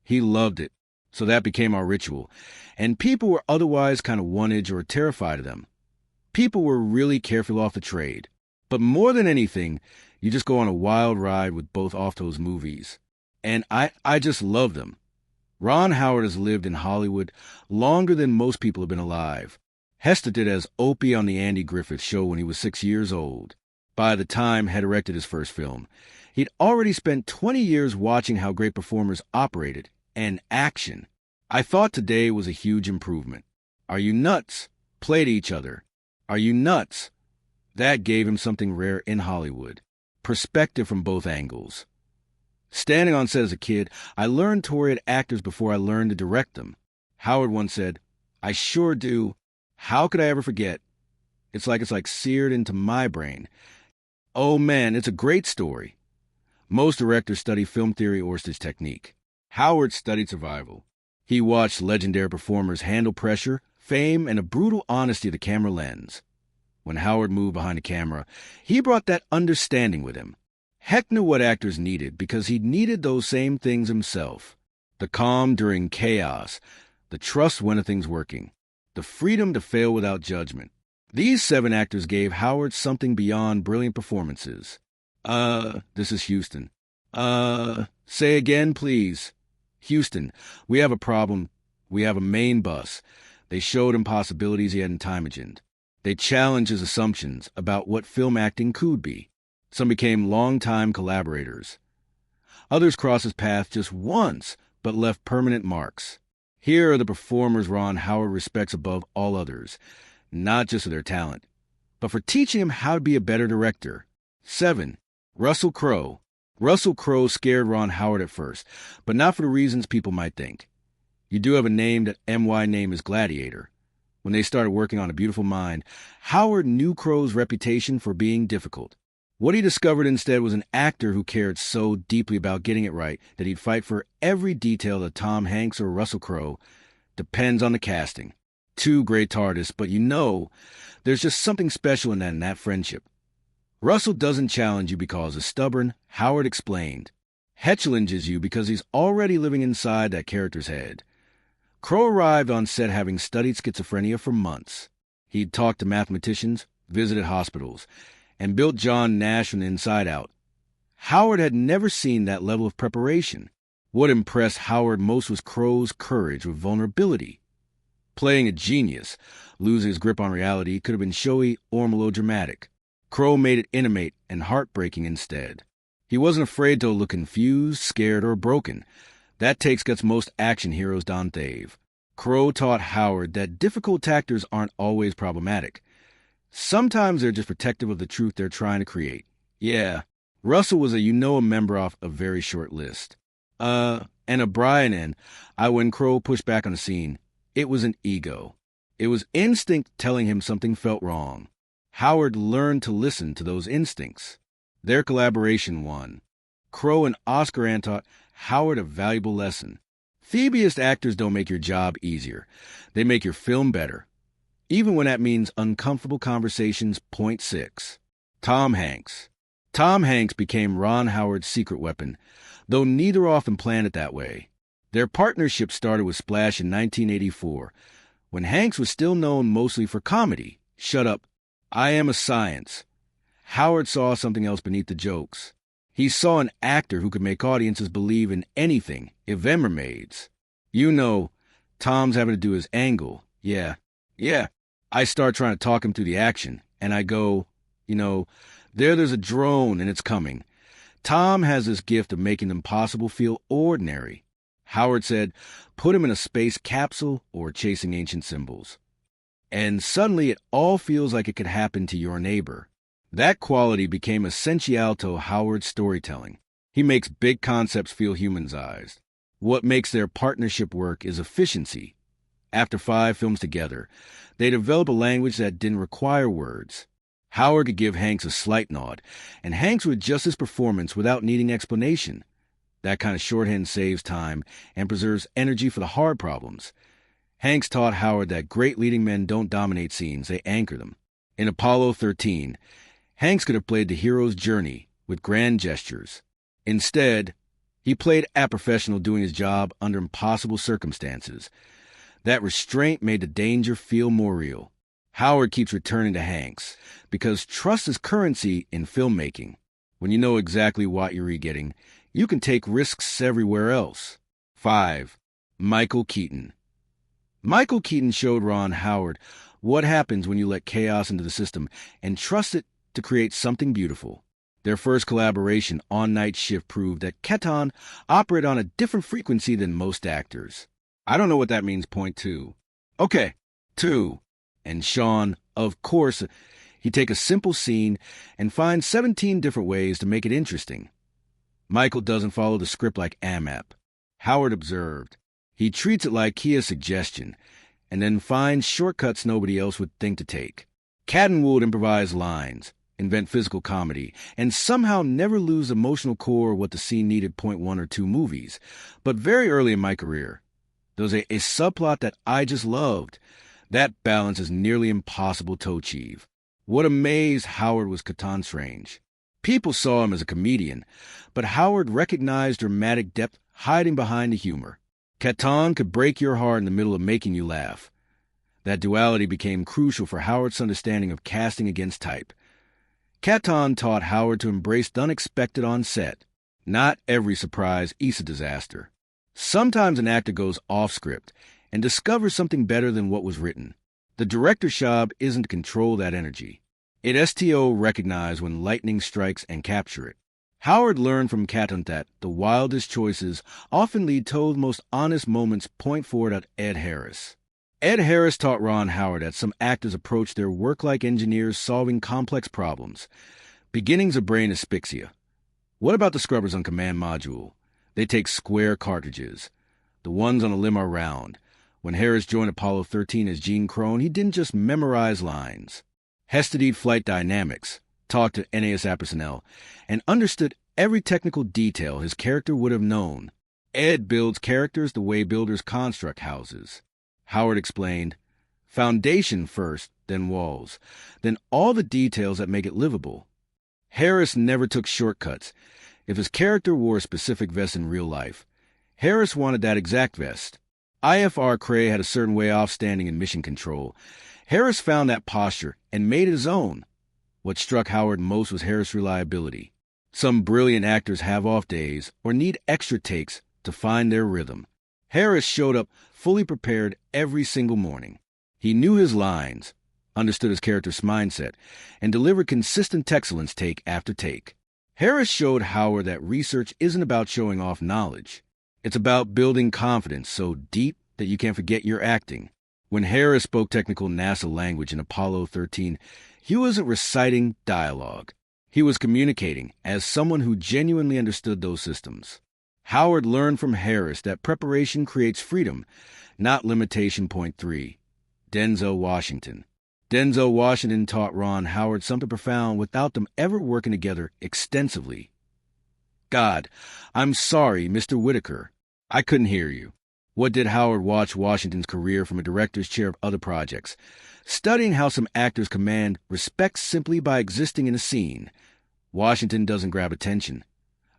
He loved it, so that became our ritual. And people were otherwise kind of one-edged or terrified of them. People were really careful off the trade. But more than anything, you just go on a wild ride with both off those movies. And I just love them. Ron Howard has lived in Hollywood longer than most people have been alive. Hester did as Opie on the Andy Griffith Show when he was 6 years old. By the time had directed his first film, he'd already spent 20 years watching how great performers operated and action. I thought today was a huge improvement. Are you nuts? Play to each other. Are you nuts? That gave him something rare in Hollywood. Perspective from both angles. Standing on set as a kid, I learned to worry at actors before I learned to direct them. Howard once said, "I sure do. How could I ever forget? It's like seared into my brain." Oh man, it's a great story. Most directors study film theory or stage technique. Howard studied survival. He watched legendary performers handle pressure, fame, and a brutal honesty of the camera lens. When Howard moved behind the camera, he brought that understanding with him. Heck knew what actors needed because he needed those same things himself. The calm during chaos, the trust when a thing's working, the freedom to fail without judgment. These 7 actors gave Howard something beyond brilliant performances. This is Houston. Say again, please. Houston, we have a problem. We have a main bus. They showed him possibilities he hadn't imagined. They challenged his assumptions about what film acting could be. Some became long-time collaborators. Others crossed his path just once, but left permanent marks. Here are the performers Ron Howard respects above all others, not just for their talent, but for teaching him how to be a better director. 7. Russell Crowe. Russell Crowe scared Ron Howard at first, but not for the reasons people might think. You do have a name that MY name is Gladiator. When they started working on A Beautiful Mind, Howard knew Crowe's reputation for being difficult. What he discovered instead was an actor who cared so deeply about getting it right that he'd fight for every detail that Tom Hanks or Russell Crowe. Depends on the casting. 2 great artists, but there's just something special in that friendship. Russell doesn't challenge you because he's stubborn, Howard explained. He challenges you because he's already living inside that character's head. Crowe arrived on set having studied schizophrenia for months. He'd talked to mathematicians, visited hospitals, and built John Nash from the inside out. Howard had never seen that level of preparation. What impressed Howard most was Crowe's courage with vulnerability. Playing a genius, losing his grip on reality could have been showy or melodramatic. Crowe made it intimate and heartbreaking instead. He wasn't afraid to look confused, scared, or broken. That takes guts most action heroes don't have. Crowe taught Howard that difficult actors aren't always problematic. Sometimes they're just protective of the truth they're trying to create. Yeah, Russell was a member off a very short list. And a Brian in. When Crowe pushed back on the scene, it was an ego. It was instinct telling him something felt wrong. Howard learned to listen to those instincts. Their collaboration won. Crowe and Oscar Ant taught Howard a valuable lesson. Phoebeist actors don't make your job easier. They make your film better. Even when that means uncomfortable conversations. Point 6. Tom Hanks. Tom Hanks became Ron Howard's secret weapon, though neither often planned it that way. Their partnership started with Splash in 1984, when Hanks was still known mostly for comedy. Shut Up, I Am a Science. Howard saw something else beneath the jokes. He saw an actor who could make audiences believe in anything, if mermaids. Tom's having to do his angle. Yeah. I start trying to talk him through the action, and I go, there's a drone and it's coming. Tom has this gift of making the impossible feel ordinary. Howard said, put him in a space capsule or chasing ancient symbols. And suddenly it all feels like it could happen to your neighbor. That quality became essential to Howard's storytelling. He makes big concepts feel human-sized. What makes their partnership work is efficiency. After 5 films together, they developed a language that didn't require words. Howard could give Hanks a slight nod, and Hanks would adjust his performance without needing explanation. That kind of shorthand saves time and preserves energy for the hard problems. Hanks taught Howard that great leading men don't dominate scenes, they anchor them. In Apollo 13, Hanks could have played the hero's journey with grand gestures. Instead, He played a professional doing his job under impossible circumstances. That restraint made the danger feel more real. Howard keeps returning to Hanks because trust is currency in filmmaking. When you know exactly what you're getting, you can take risks everywhere else. 5. Michael Keaton. Michael Keaton showed Ron Howard what happens when you let chaos into the system and trust it to create something beautiful. Their first collaboration on Night Shift proved that Keaton operated on a different frequency than most actors. I don't know what that means, point 2. Okay, 2. And Sean, of course, he'd take a simple scene and find 17 different ways to make it interesting. Michael doesn't follow the script like AMAP. Howard observed. He treats it like Kia's suggestion, and then finds shortcuts nobody else would think to take. Keaton would improvise lines, invent physical comedy, and somehow never lose emotional core what the scene needed. Point 1 or 2 movies. But very early in my career, there was a subplot that I just loved. That balance is nearly impossible to achieve. What amazed Howard was Keaton's strange. People saw him as a comedian, but Howard recognized dramatic depth hiding behind the humor. Keaton could break your heart in the middle of making you laugh. That duality became crucial for Howard's understanding of casting against type. Keaton taught Howard to embrace the unexpected on set. Not every surprise is a disaster. Sometimes an actor goes off script and discovers something better than what was written. The director's job isn't to control that energy. It STO recognize when lightning strikes and capture it. Howard learned from Keaton that the wildest choices often lead to the most honest moments. Point 4 at Ed Harris. Ed Harris taught Ron Howard that some actors approach their work like engineers solving complex problems. Beginnings of brain asphyxia. What about the scrubbers on Command Module? They take square cartridges. The ones on a limb are round. When Harris joined Apollo 13 as Gene Crone, he didn't just memorize lines. He studied flight dynamics, talked to NASA personnel, and understood every technical detail his character would have known. Ed builds characters the way builders construct houses. Howard explained, foundation first, then walls, then all the details that make it livable. Harris never took shortcuts. If his character wore a specific vest in real life, Harris wanted that exact vest. IFR Cray had a certain way off standing in mission control. Harris found that posture and made it his own. What struck Howard most was Harris' reliability. Some brilliant actors have off days or need extra takes to find their rhythm. Harris showed up fully prepared every single morning. He knew his lines, understood his character's mindset, and delivered consistent excellence take after take. Harris showed Howard that research isn't about showing off knowledge. It's about building confidence so deep that you can't forget your acting. When Harris spoke technical NASA language in Apollo 13, he wasn't reciting dialogue. He was communicating as someone who genuinely understood those systems. Howard learned from Harris that preparation creates freedom, not limitation. Point 3. Denzel Washington. Denzel Washington taught Ron Howard something profound without them ever working together extensively. God, I'm sorry, Mr. Whitaker. I couldn't hear you. What did Howard watch Washington's career from a director's chair of other projects, studying how some actors command respect simply by existing in a scene. Washington doesn't grab attention.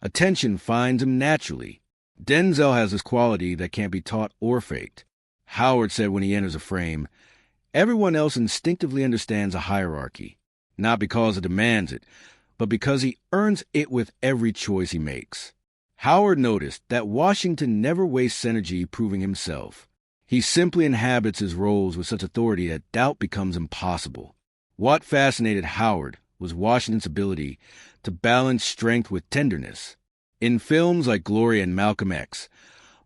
Attention finds him naturally. Denzel has this quality that can't be taught or faked. Howard said when he enters a frame, everyone else instinctively understands a hierarchy, not because it demands it, but because he earns it with every choice he makes. Howard noticed that Washington never wastes energy proving himself. He simply inhabits his roles with such authority that doubt becomes impossible. What fascinated Howard was Washington's ability to balance strength with tenderness. In films like Glory and Malcolm X,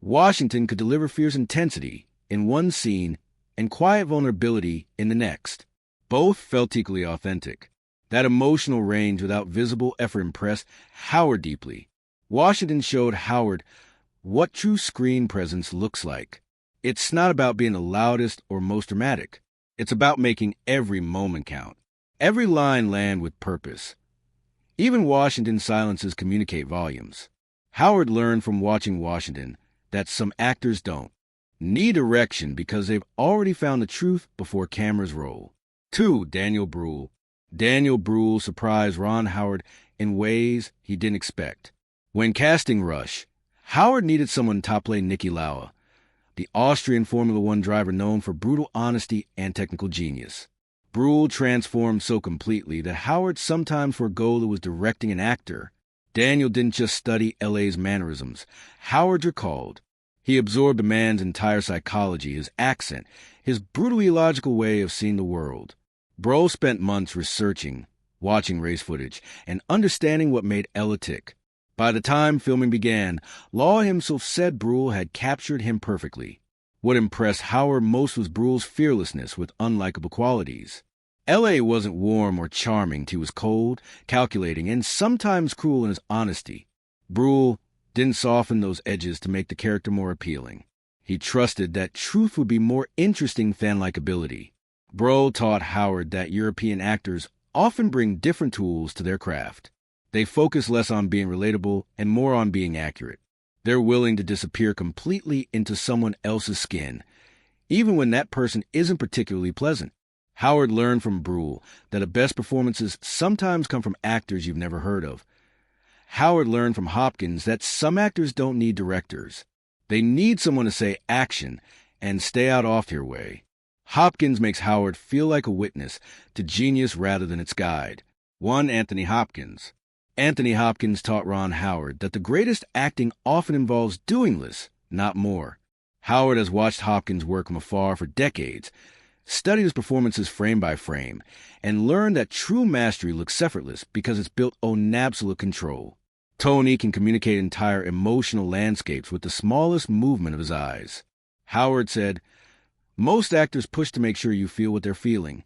Washington could deliver fierce intensity in one scene and quiet vulnerability in the next. Both felt equally authentic. That emotional range without visible effort impressed Howard deeply. Washington showed Howard what true screen presence looks like. It's not about being the loudest or most dramatic. It's about making every moment count. Every line land with purpose. Even Washington's silences communicate volumes. Howard learned from watching Washington that some actors don't need direction because they've already found the truth before cameras roll. 2. Daniel Bruhl. Daniel Bruhl surprised Ron Howard in ways he didn't expect. When casting Rush, Howard needed someone to play Niki Lauda, the Austrian Formula One driver known for brutal honesty and technical genius. Brühl transformed so completely that Howard sometimes forgot it was directing an actor. Daniel didn't just study L.A.'s mannerisms. Howard recalled. He absorbed the man's entire psychology, his accent, his brutally illogical way of seeing the world. Brühl spent months researching, watching race footage, and understanding what made Ella tick. By the time filming began, Law himself said Brühl had captured him perfectly. What impressed Howard most was Brühl's fearlessness with unlikable qualities. L.A. wasn't warm or charming. He was cold, calculating, and sometimes cruel in his honesty. Brühl didn't soften those edges to make the character more appealing. He trusted that truth would be more interesting than likability. Brühl taught Howard that European actors often bring different tools to their craft. They focus less on being relatable and more on being accurate. They're willing to disappear completely into someone else's skin, even when that person isn't particularly pleasant. Howard learned from Brühl that the best performances sometimes come from actors you've never heard of. Howard learned from Hopkins that some actors don't need directors. They need someone to say action and stay out off your way. Hopkins makes Howard feel like a witness to genius rather than its guide. One Anthony Hopkins. Anthony Hopkins taught Ron Howard that the greatest acting often involves doing less, not more. Howard has watched Hopkins work from afar for decades, studied his performances frame by frame, and learned that true mastery looks effortless because it's built on absolute control. Tony can communicate entire emotional landscapes with the smallest movement of his eyes. Howard said, "Most actors push to make sure you feel what they're feeling.